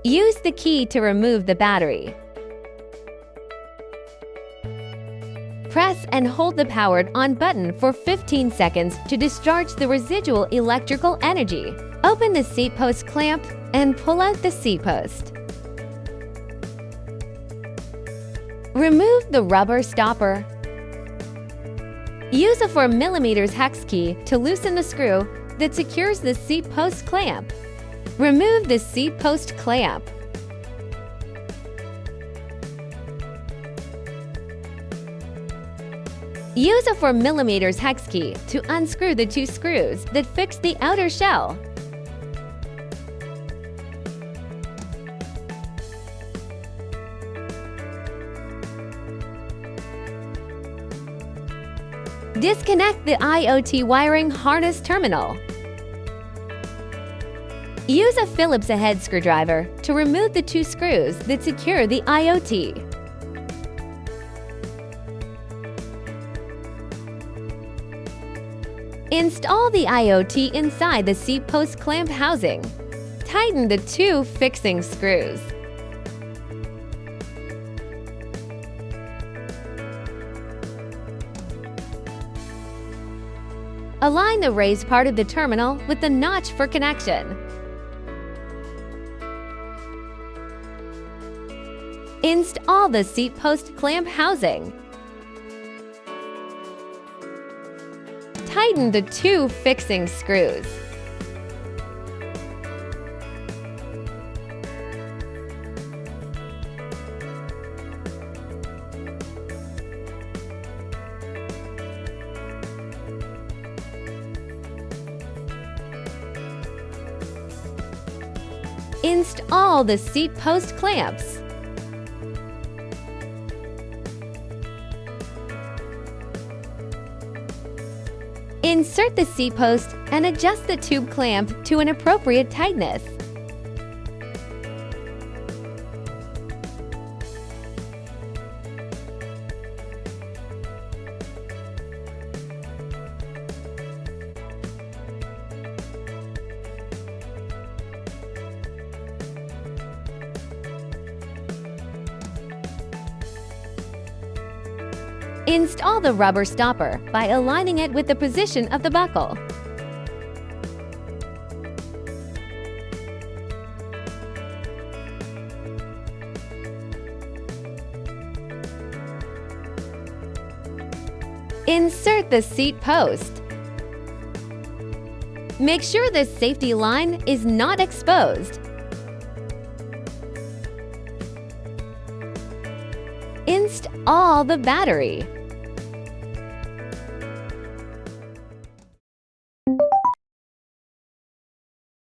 Use the key to remove the battery. Press and hold the powered on button for 15 seconds to discharge the residual electrical energy. Open the seat post clamp and pull out the seat post. Remove the rubber stopper. Use a 4mm hex key to loosen the screw that secures the seat post clamp. Remove the seat post clamp. Use a 4mm hex key to unscrew the 2 screws that fix the outer shell. Disconnect the IOT wiring harness terminal. Use a Phillips head screwdriver to remove the 2 screws that secure the IOT. Install the IOT inside the seat post clamp housing. Tighten the 2 fixing screws. Align the raised part of the terminal with the notch for connection. Install the seat post clamp housing. Tighten the 2 fixing screws. Install the seat post clamps. Insert the seat post and adjust the tube clamp to an appropriate tightness. Install the rubber stopper by aligning it with the position of the buckle. Insert the seat post. Make sure the safety line is not exposed. Install the battery.